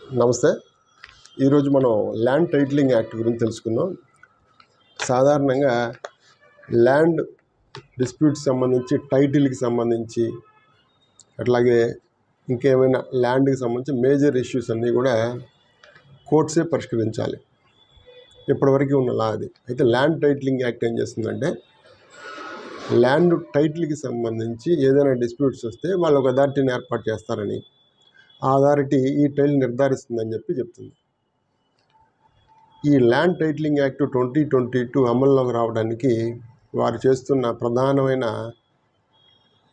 నమస్తే. ఈరోజు మనం ల్యాండ్ టైటిలింగ్ యాక్ట్ గురించి తెలుసుకుందాం. సాధారణంగా ల్యాండ్ డిస్ప్యూట్స్ సంబంధించి టైటిల్కి సంబంధించి అట్లాగే ఇంకేమైనా ల్యాండ్కి సంబంధించి మేజర్ ఇష్యూస్ అన్నీ కూడా కోర్ట్సే పరిష్కరించాలి. ఇప్పటివరకు ఉన్న లా అది. అయితే ల్యాండ్ టైటిలింగ్ యాక్ట్ ఏం చేస్తుందంటే ల్యాండ్ టైటిల్కి సంబంధించి ఏదైనా డిస్ప్యూట్స్ వస్తే వాళ్ళు ఒక అథారిటీని ఏర్పాటు చేస్తారని, ఆ అథారిటీ ఈ టైటిల్ నిర్ధారిస్తుందని చెప్తుంది. ఈ ల్యాండ్ టైటిలింగ్ యాక్ట్ 2022 అమల్లోకి రావడానికి వారు చేస్తున్న ప్రధానమైన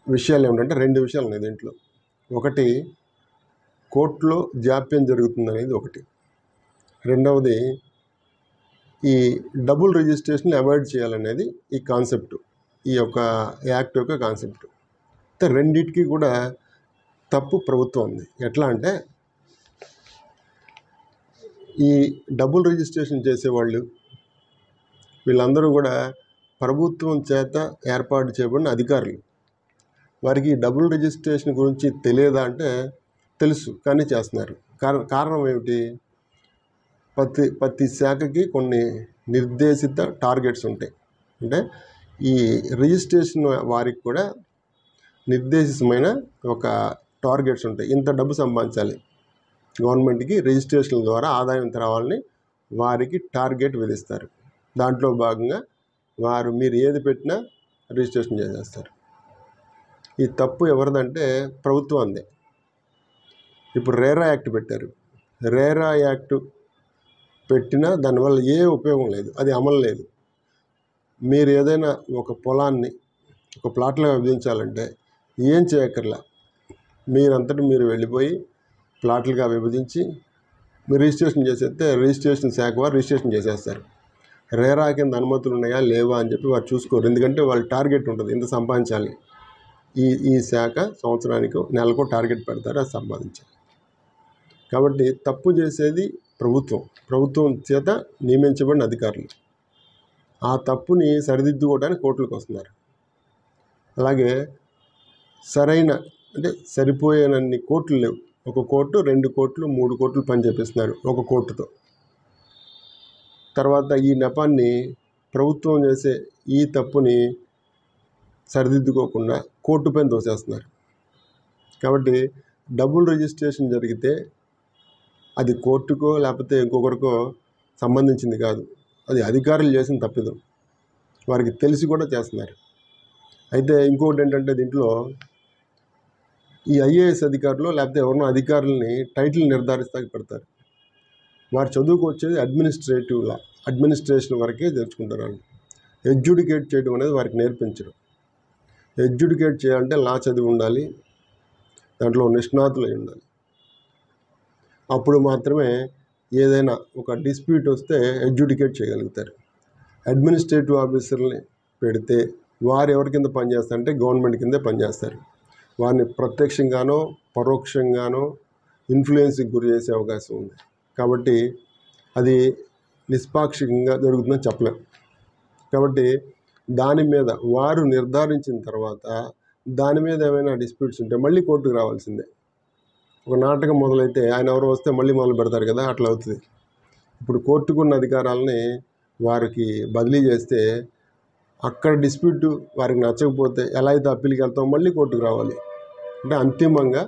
విషయాలు ఏమిటంటే 2 విషయాలు ఉన్నాయి దీంట్లో. ఒకటి, కోర్టులో జాప్యం జరుగుతుందనేది ఒకటి. రెండవది, ఈ డబుల్ రిజిస్ట్రేషన్ అవాయిడ్ చేయాలనేది ఈ కాన్సెప్ట్, ఈ యొక్క యాక్ట్ యొక్క కాన్సెప్ట్. అయితే రెండింటికి కూడా తప్పు ప్రభుత్వం ఉంది. ఎట్లా అంటే ఈ డబుల్ రిజిస్ట్రేషన్ చేసేవాళ్ళు వీళ్ళందరూ కూడా ప్రభుత్వం చేత ఏర్పాటు చేయబడిన అధికారులు. వారికి డబుల్ రిజిస్ట్రేషన్ గురించి తెలియదా అంటే తెలుసు, కానీ చేస్తున్నారు. కారణం ఏమిటి? ప్రతి శాఖకి కొన్ని నిర్దేశిత టార్గెట్స్ ఉంటాయి. అంటే ఈ రిజిస్ట్రేషన్ వారికి కూడా నిర్దేశితమైన ఒక టార్గెట్స్ ఉంటాయి. ఇంత డబ్బు సంపాదించాలి, గవర్నమెంట్కి రిజిస్ట్రేషన్ల ద్వారా ఆదాయం రావాలని వారికి టార్గెట్ విధిస్తారు. దాంట్లో భాగంగా మీరు ఏది పెట్టినా రిజిస్ట్రేషన్ చేసేస్తారు. ఈ తప్పు ఎవరిదంటే ప్రభుత్వం అందే. ఇప్పుడు రేరా యాక్ట్ పెట్టారు. రేరా యాక్ట్ పెట్టినా దానివల్ల ఏ ఉపయోగం లేదు, అది అమలు లేదు. మీరు ఏదైనా ఒక పొలాన్ని ఒక ప్లాట్లుగా విభజించాలంటే ఏం చేయక్కర్లా, మీరంతటి మీరు వెళ్ళిపోయి ప్లాట్లుగా విభజించి మీరు రిజిస్ట్రేషన్ చేసేస్తే రిజిస్ట్రేషన్ శాఖ వారు రిజిస్ట్రేషన్ చేసేస్తారు. రేరా కింద అనుమతులు ఉన్నాయా లేవా అని చెప్పి వారు చూసుకోరు. ఎందుకంటే వాళ్ళ టార్గెట్ ఉంటుంది, ఇంత సంపాదించాలి. ఈ శాఖ సంవత్సరానికి నెలకు టార్గెట్ పెడతారు, అది సంపాదించాలి. కాబట్టి తప్పు చేసేది ప్రభుత్వం చేత నియమించబడిన అధికారులు. ఆ తప్పుని సరిదిద్దుకోవడానికి కోర్టులకు వస్తున్నారు. అలాగే సరిపోయేనన్ని కోర్టులు లేవు. ఒక కోర్టు, 2 కోర్టులు, 3 కోర్టులు పని చేపిస్తున్నారు ఒక కోర్టుతో. తర్వాత ఈ నెపాన్ని ప్రభుత్వం చేసే ఈ తప్పుని సరిదిద్దుకోకుండా కోర్టు పైన దోసేస్తున్నారు. కాబట్టి డబుల్ రిజిస్ట్రేషన్ జరిగితే అది కోర్టుకో లేకపోతే ఇంకొకరికో సంబంధించింది కాదు, అది అధికారులు చేసిన తప్పిదం. వారికి తెలిసి కూడా చేస్తున్నారు. అయితే ఇంకొకటి ఏంటంటే దీంట్లో ఈ ఐఏఎస్ అధికారులు లేకపోతే ఎవరినో అధికారులని టైటిల్ నిర్ధారిస్తాకి పెడతారు. వారు చదువుకు వచ్చేది అడ్మినిస్ట్రేషన్ వరకే తెచ్చుకుంటారు. వాళ్ళు ఎడ్యుడికేట్ చేయడం అనేది వారికి నేర్పించరు. ఎడ్యుడికేట్ చేయాలంటే లా చదివి ఉండాలి, దాంట్లో నిష్ణాతులు అయి ఉండాలి. అప్పుడు మాత్రమే ఏదైనా ఒక డిస్ప్యూట్ వస్తే ఎడ్యుడికేట్ చేయగలుగుతారు. అడ్మినిస్ట్రేటివ్ ఆఫీసర్ని పెడితే వారు ఎవరి కింద పనిచేస్తారంటే గవర్నమెంట్ కిందే పనిచేస్తారు. వారిని ప్రత్యక్షంగానో పరోక్షంగానో ఇన్ఫ్లుయెన్స్కి గురి చేసే అవకాశం ఉంది. కాబట్టి అది నిష్పాక్షికంగా జరుగుతుందని చెప్పలేం. కాబట్టి దాని మీద వారు నిర్ధారించిన తర్వాత దాని మీద ఏమైనా డిస్ప్యూట్స్ ఉంటే మళ్ళీ కోర్టుకు రావాల్సిందే. ఒక నాటకం మొదలైతే ఆయన ఎవరో వస్తే మళ్ళీ మొదలు పెడతారు కదా, అట్లా అవుతుంది. ఇప్పుడు కోర్టుకున్న అధికారాలని వారికి బదిలీ చేస్తే అక్కడ డిస్ప్యూట్ వారికి నచ్చకపోతే ఎలా అయితే అప్పీల్కి వెళ్తాం మళ్ళీ కోర్టుకు రావాలి. అంటే అంతిమంగా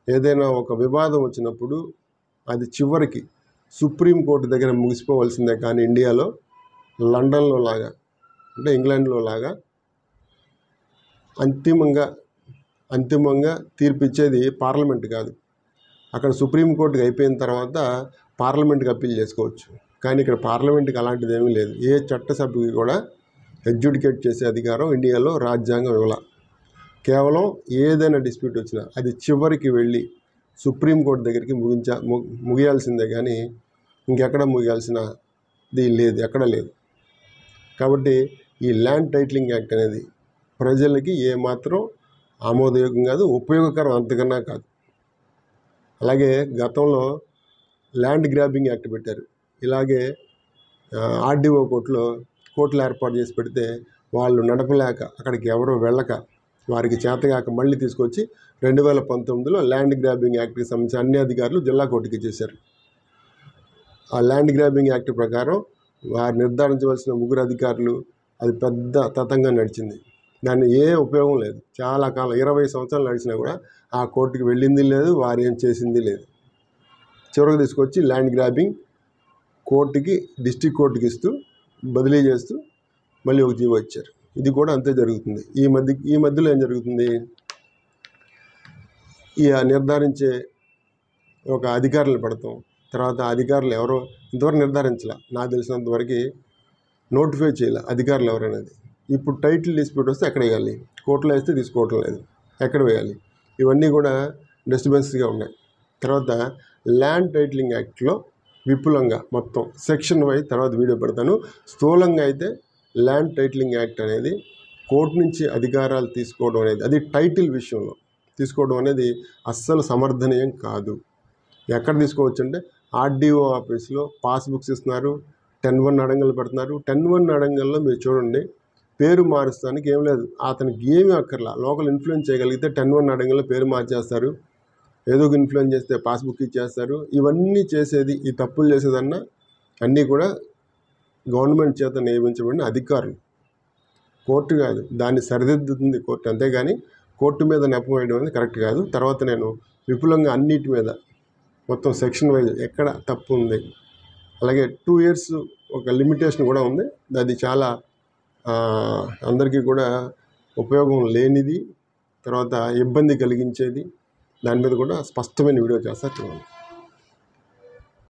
ఏదైనా ఒక వివాదం వచ్చినప్పుడు అది చివరికి సుప్రీంకోర్టు దగ్గర ముగిసిపోవలసిందే. కానీ ఇండియాలో లండన్లో లాగా అంటే ఇంగ్లాండ్లో లాగా అంతిమంగా తీర్పు ఇచ్చేది పార్లమెంట్ కాదు. అక్కడ సుప్రీంకోర్టుకి అయిపోయిన తర్వాత పార్లమెంట్కి అప్పీల్ చేసుకోవచ్చు. కానీ ఇక్కడ పార్లమెంట్కి అలాంటిది ఏమీ లేదు. ఏ చట్టసభ్యుకి కూడా ఎడ్యుడికేట్ చేసే అధికారం ఇండియాలో రాజ్యాంగం ఇవ్వాల. కేవలం ఏదైనా డిస్ప్యూట్ వచ్చినా అది చివరికి వెళ్ళి సుప్రీంకోర్టు దగ్గరికి ముగియాల్సిందే. కానీ ఇంకెక్కడ ముగియాల్సినది లేదు, ఎక్కడ లేదు. కాబట్టి ఈ ల్యాండ్ టైటిలింగ్ యాక్ట్ అనేది ప్రజలకి ఏమాత్రం ఆమోదయోగం కాదు, ఉపయోగకరం అంతకన్నా కాదు. అలాగే గతంలో ల్యాండ్ గ్రాబింగ్ యాక్ట్ పెట్టారు. ఇలాగే ఆర్డీఓ కోర్టులు ఏర్పాటు చేసి పెడితే వాళ్ళు నడపలేక అక్కడికి ఎవరో వెళ్ళక వారికి చేతగాక మళ్ళీ తీసుకొచ్చి 2019లో ల్యాండ్ గ్రాబింగ్ యాక్ట్కి సంబంధించి అన్ని అధికారులు జిల్లా కోర్టుకి ఇచ్చేశారు. ఆ ల్యాండ్ గ్రాబింగ్ యాక్ట్ ప్రకారం వారు నిర్ధారించవలసిన 3 అధికారులు అది పెద్ద తతంగా నడిచింది. దాన్ని ఏ ఉపయోగం లేదు. చాలా కాలం 20 సంవత్సరాలు నడిచినా కూడా ఆ కోర్టుకి వెళ్ళింది లేదు, వారు ఏం చేసింది లేదు. చివరికి తీసుకొచ్చి ల్యాండ్ గ్రాబింగ్ కోర్టుకి డిస్ట్రిక్ట్ కోర్టుకి ఇస్తూ బదిలీ చేస్తూ మళ్ళీ ఒక జీవో ఇచ్చారు. ఇది కూడా అంతే జరుగుతుంది. ఈ మధ్యలో ఏం జరుగుతుంది, ఈ నిర్ధారించే ఒక అధికారులు పెడతాం, తర్వాత అధికారులు ఎవరో ఇంతవరకు నిర్ధారించాల, నాకు తెలిసినంతవరకు నోటిఫై చేయాల అధికారులు ఎవరనేది. ఇప్పుడు టైటిల్ డిస్ప్యూట్ వస్తే ఎక్కడ వేయాలి, కోర్టులో వేస్తే తీసుకోవటం లేదు, ఎక్కడ వేయాలి, ఇవన్నీ కూడా డిస్టర్బెన్స్గా ఉన్నాయి. తర్వాత ల్యాండ్ టైటిలింగ్ యాక్ట్లో విపులంగా మొత్తం సెక్షన్ వైజ్ తర్వాత వీడియో పెడతాను. స్థూలంగా అయితే ల్యాండ్ టైటిలింగ్ యాక్ట్ అనేది కోర్టు నుంచి అధికారాలు తీసుకోవడం అనేది, అది టైటిల్ విషయంలో తీసుకోవడం అనేది అస్సలు సమర్థనీయం కాదు. ఎక్కడ తీసుకోవచ్చు అంటే ఆర్డీఓ ఆఫీస్లో పాస్బుక్స్ ఇస్తున్నారు, 10(1) అడంగలు పెడుతున్నారు. 10(1) అడంగల్లో మీరు చూడండి, పేరు మారుస్తానికి ఏం లేదు, అతనికి ఏమీ అక్కర్లా. లోకల్ ఇన్ఫ్లుయెన్స్ చేయగలిగితే 10(1) అడంగల్లో పేరు మార్చేస్తారు, ఏదో ఒక ఇన్ఫ్లుయెన్స్ చేస్తే పాస్బుక్ ఇచ్చేస్తారు. ఇవన్నీ చేసేది, ఈ తప్పులు చేసేదన్నా అన్నీ కూడా గవర్నమెంట్ చేత నియమించబడిన అధికారులు, కోర్టు కాదు. దాన్ని సరిదిద్దుతుంది కోర్టు, అంతేగాని కోర్టు మీద నెపం వేయడం అనేది కరెక్ట్ కాదు. తర్వాత నేను విపులంగా అన్నిటి మీద మొత్తం సెక్షన్ వైజ్ ఎక్కడ తప్పు ఉంది, అలాగే 2 years ఒక లిమిటేషన్ కూడా ఉంది. అది చాలా అందరికీ కూడా ఉపయోగం లేనిది, తర్వాత ఇబ్బంది కలిగించేది. దాని మీద కూడా స్పష్టమైన వీడియో చేస్తా చూడండి.